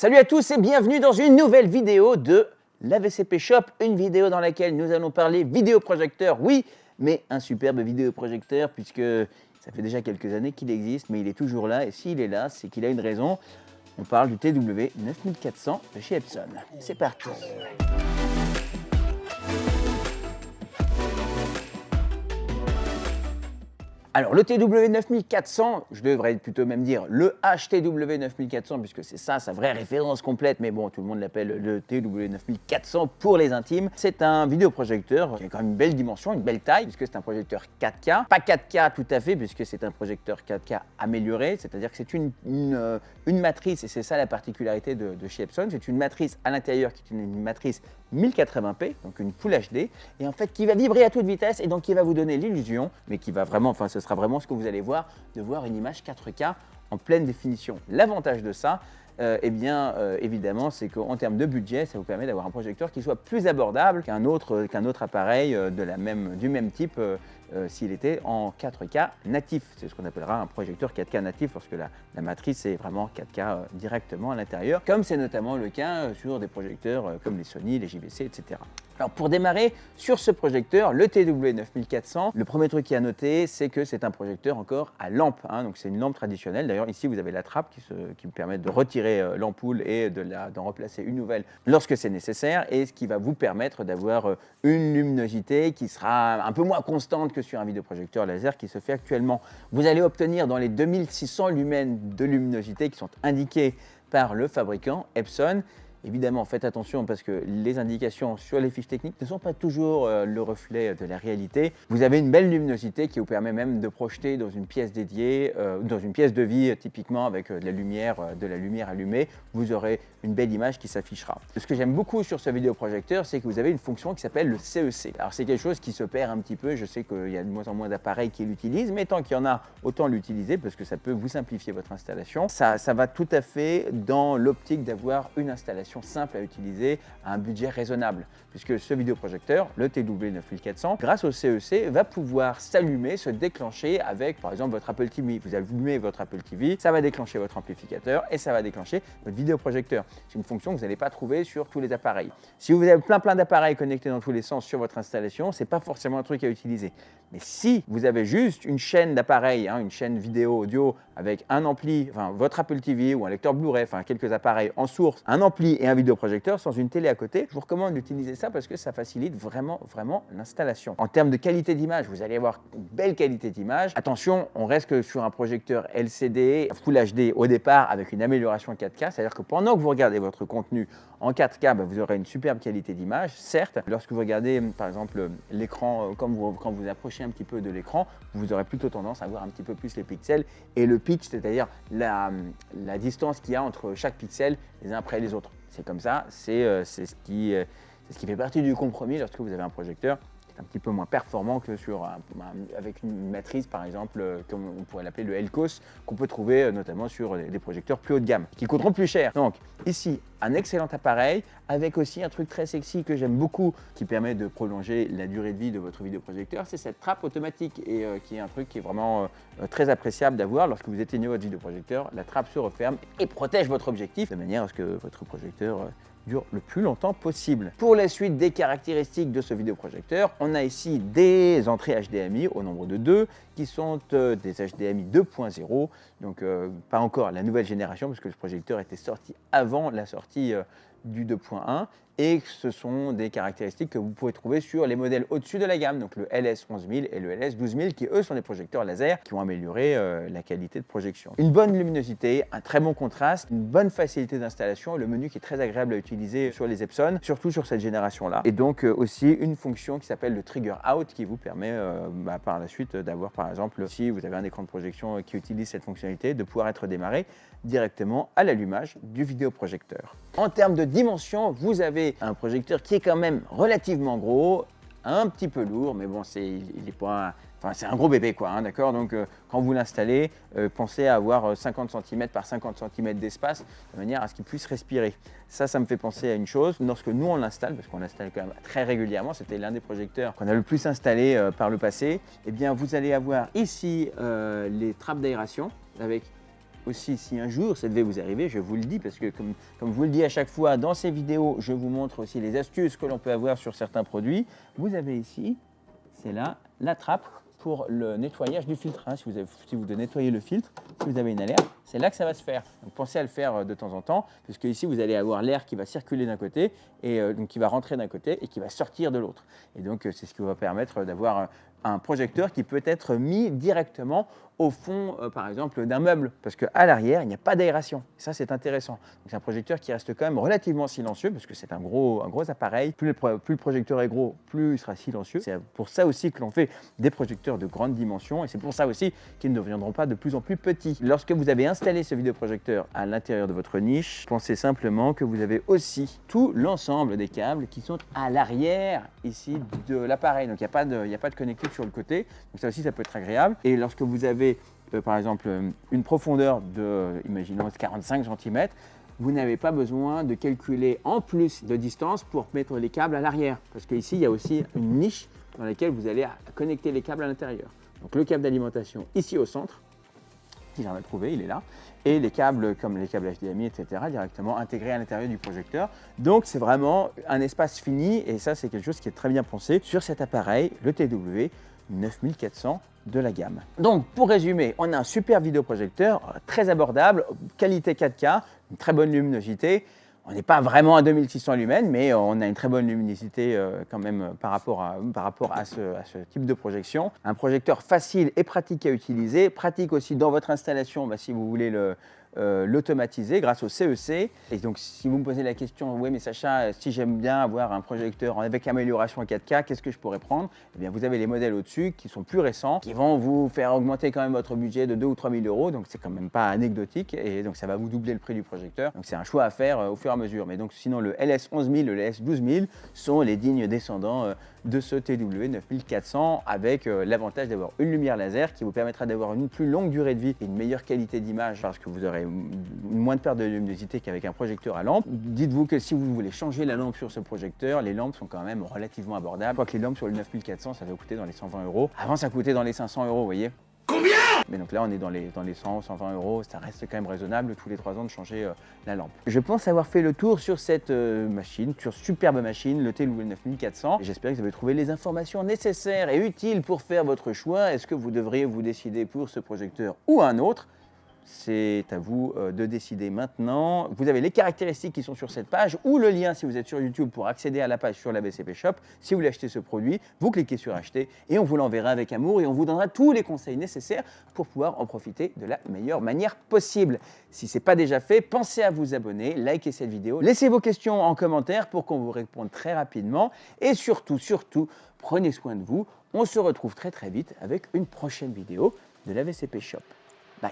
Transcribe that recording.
Salut à tous et bienvenue dans une nouvelle vidéo de l'AVCP Shop, une vidéo dans laquelle nous allons parler vidéoprojecteur, oui, mais un superbe vidéoprojecteur puisque ça fait déjà quelques années qu'il existe, mais il est toujours là et s'il est là, c'est qu'il a une raison. On parle du TW9400 de chez Epson. C'est parti. Alors le TW9400, je devrais plutôt même dire le HTW9400 puisque c'est ça sa vraie référence complète, mais bon tout le monde l'appelle le TW9400 pour les intimes. C'est un vidéoprojecteur qui a quand même une belle dimension, une belle taille puisque c'est un projecteur 4K. Pas 4K tout à fait puisque c'est un projecteur 4K amélioré, c'est-à-dire que c'est une matrice et c'est ça la particularité de chez Epson, c'est une matrice à l'intérieur qui est une matrice 1080p, donc une Full HD, et en fait qui va vibrer à toute vitesse et donc qui va vous donner l'illusion, mais qui va vraiment, enfin ce sera vraiment ce que vous allez voir, de voir une image 4K en pleine définition. L'avantage de ça, évidemment, c'est qu'en termes de budget, ça vous permet d'avoir un projecteur qui soit plus abordable qu'un autre appareil du même type s'il était en 4K natif. C'est ce qu'on appellera un projecteur 4K natif lorsque la matrice est vraiment 4K directement à l'intérieur, comme c'est notamment le cas sur des projecteurs comme les Sony, les JVC, etc. Alors pour démarrer sur ce projecteur, le TW9400, le premier truc qui est à noter, c'est que c'est un projecteur encore à lampe, donc c'est une lampe traditionnelle. D'ailleurs ici vous avez la trappe qui permet de retirer l'ampoule et d'en replacer une nouvelle lorsque c'est nécessaire, et ce qui va vous permettre d'avoir une luminosité qui sera un peu moins constante que sur un vidéoprojecteur laser qui se fait actuellement. Vous allez obtenir dans les 2600 lumens de luminosité qui sont indiqués par le fabricant Epson. Évidemment, faites attention parce que les indications sur les fiches techniques ne sont pas toujours le reflet de la réalité. Vous avez une belle luminosité qui vous permet même de projeter dans une pièce dédiée, dans une pièce de vie typiquement avec de la lumière allumée. Vous aurez une belle image qui s'affichera. Ce que j'aime beaucoup sur ce vidéoprojecteur, c'est que vous avez une fonction qui s'appelle le CEC. Alors c'est quelque chose qui se perd un petit peu. Je sais qu'il y a de moins en moins d'appareils qui l'utilisent, mais tant qu'il y en a, autant l'utiliser parce que ça peut vous simplifier votre installation. Ça va tout à fait dans l'optique d'avoir une installation simple à utiliser à un budget raisonnable, puisque ce vidéoprojecteur, le TW9400, grâce au CEC, va pouvoir s'allumer, se déclencher avec par exemple votre Apple TV. Vous allumez votre Apple TV, ça va déclencher votre amplificateur et ça va déclencher votre vidéoprojecteur. C'est une fonction que vous n'allez pas trouver sur tous les appareils. Si vous avez plein d'appareils connectés dans tous les sens sur votre installation, c'est pas forcément un truc à utiliser. Mais si vous avez juste une chaîne d'appareils, une chaîne vidéo audio avec un ampli, votre Apple TV ou un lecteur Blu-ray, quelques appareils en source, un ampli et un vidéoprojecteur sans une télé à côté, je vous recommande d'utiliser ça parce que ça facilite vraiment l'installation. En termes de qualité d'image, vous allez avoir une belle qualité d'image. Attention, on reste que sur un projecteur LCD Full HD au départ avec une amélioration 4K, c'est-à-dire que pendant que vous regardez votre contenu en 4K, vous aurez une superbe qualité d'image. Certes, lorsque vous regardez par exemple l'écran, quand vous approchez un petit peu de l'écran, vous aurez plutôt tendance à voir un petit peu plus les pixels et le pitch, c'est-à-dire la distance qu'il y a entre chaque pixel les uns après les autres. C'est comme ça, c'est ce qui fait partie du compromis lorsque vous avez un projecteur qui est un petit peu moins performant que avec une matrice par exemple, comme on pourrait l'appeler le LCOS, qu'on peut trouver notamment sur des projecteurs plus haut de gamme, qui coûteront plus cher. Donc ici, un excellent appareil, avec aussi un truc très sexy que j'aime beaucoup, qui permet de prolonger la durée de vie de votre vidéoprojecteur, c'est cette trappe automatique, et qui est un truc qui est vraiment très appréciable d'avoir. Lorsque vous éteignez votre vidéoprojecteur, la trappe se referme et protège votre objectif, de manière à ce que votre projecteur dure le plus longtemps possible. Pour la suite des caractéristiques de ce vidéoprojecteur, on a ici des entrées HDMI au nombre de 2 qui sont des HDMI 2.0, donc pas encore la nouvelle génération parce que ce projecteur était sorti avant la sortie du 2.1, et ce sont des caractéristiques que vous pouvez trouver sur les modèles au-dessus de la gamme, donc le LS11000 et le LS12000 qui eux sont des projecteurs laser qui ont amélioré la qualité de projection. Une bonne luminosité, un très bon contraste, une bonne facilité d'installation, le menu qui est très agréable à utiliser sur les Epson, surtout sur cette génération-là, et donc aussi une fonction qui s'appelle le Trigger Out qui vous permet par la suite d'avoir par exemple, si vous avez un écran de projection qui utilise cette fonctionnalité, de pouvoir être démarré directement à l'allumage du vidéoprojecteur. En termes de dimension, vous avez un projecteur qui est quand même relativement gros, un petit peu lourd, mais bon, c'est un gros bébé quoi, d'accord. Donc quand vous l'installez, pensez à avoir 50 cm par 50 cm d'espace, de manière à ce qu'il puisse respirer. Ça me fait penser à une chose, lorsque nous on l'installe, parce qu'on l'installe quand même très régulièrement, c'était l'un des projecteurs qu'on a le plus installé par le passé, eh bien vous allez avoir ici les trappes d'aération avec aussi, si un jour ça devait vous arriver, je vous le dis, parce que comme je vous le dis à chaque fois dans ces vidéos, je vous montre aussi les astuces que l'on peut avoir sur certains produits. Vous avez ici, c'est là, la trappe pour le nettoyage du filtre. Hein. Si vous devez nettoyer le filtre, si vous avez une alerte, c'est là que ça va se faire. Donc pensez à le faire de temps en temps, puisque ici vous allez avoir l'air qui va circuler d'un côté, et donc qui va rentrer d'un côté et qui va sortir de l'autre. Et donc c'est ce qui va permettre d'avoir un projecteur qui peut être mis directement au fond, par exemple, d'un meuble, parce qu'à l'arrière, il n'y a pas d'aération. Ça, c'est intéressant. C'est un projecteur qui reste quand même relativement silencieux, parce que c'est un gros appareil. Plus le projecteur est gros, plus il sera silencieux. C'est pour ça aussi que l'on fait des projecteurs de grande dimension, et c'est pour ça aussi qu'ils ne deviendront pas de plus en plus petits. Lorsque vous avez installé ce vidéoprojecteur à l'intérieur de votre niche, pensez simplement que vous avez aussi tout l'ensemble des câbles qui sont à l'arrière ici de l'appareil. Donc il n'y a pas de connectique sur le côté. Donc ça aussi, ça peut être agréable. Et lorsque vous avez par exemple une profondeur de, imaginons, 45 cm, vous n'avez pas besoin de calculer en plus de distance pour mettre les câbles à l'arrière. Parce qu'ici, il y a aussi une niche dans laquelle vous allez connecter les câbles à l'intérieur. Donc le câble d'alimentation ici au centre, si j'en ai trouvé, il est là. Et les câbles comme les câbles HDMI, etc., directement intégrés à l'intérieur du projecteur. Donc c'est vraiment un espace fini, et ça c'est quelque chose qui est très bien pensé sur cet appareil, le TW 9400 de la gamme. Donc pour résumer, on a un super vidéoprojecteur très abordable, qualité 4K, une très bonne luminosité. On n'est pas vraiment à 2600 lumens, mais on a une très bonne luminosité quand même par rapport à ce type de projection. Un projecteur facile et pratique à utiliser, pratique aussi dans votre installation si vous voulez l'automatiser grâce au CEC. Et donc si vous me posez la question, oui mais Sacha, si j'aime bien avoir un projecteur avec amélioration 4K, qu'est-ce que je pourrais prendre? Eh bien vous avez les modèles au-dessus qui sont plus récents, qui vont vous faire augmenter quand même votre budget de 2 ou 3 000 euros, donc c'est quand même pas anecdotique, et donc ça va vous doubler le prix du projecteur. Donc c'est un choix à faire au fur et à mesure. Mais donc sinon le LS11000, le LS12000 sont les dignes descendants de ce TW 9400, avec l'avantage d'avoir une lumière laser qui vous permettra d'avoir une plus longue durée de vie et une meilleure qualité d'image, parce que vous aurez moins de perte de luminosité qu'avec un projecteur à lampe. Dites-vous que si vous voulez changer la lampe sur ce projecteur, les lampes sont quand même relativement abordables. Je crois que les lampes sur le 9400, ça va coûter dans les 120 euros. Avant, ça coûtait dans les 500 euros, vous voyez. Combien? Mais donc là, on est dans les 100, 120 euros. Ça reste quand même raisonnable tous les 3 ans de changer la lampe. Je pense avoir fait le tour sur cette machine, sur superbe machine, le TW 9400. J'espère que vous avez trouvé les informations nécessaires et utiles pour faire votre choix. Est-ce que vous devriez vous décider pour ce projecteur ou un autre? C'est à vous de décider maintenant. Vous avez les caractéristiques qui sont sur cette page ou le lien si vous êtes sur YouTube pour accéder à la page sur la BCP Shop. Si vous voulez acheter ce produit, vous cliquez sur acheter et on vous l'enverra avec amour et on vous donnera tous les conseils nécessaires pour pouvoir en profiter de la meilleure manière possible. Si ce n'est pas déjà fait, pensez à vous abonner, likez cette vidéo, laissez vos questions en commentaire pour qu'on vous réponde très rapidement et surtout, prenez soin de vous. On se retrouve très vite avec une prochaine vidéo de la BCP Shop. Bye.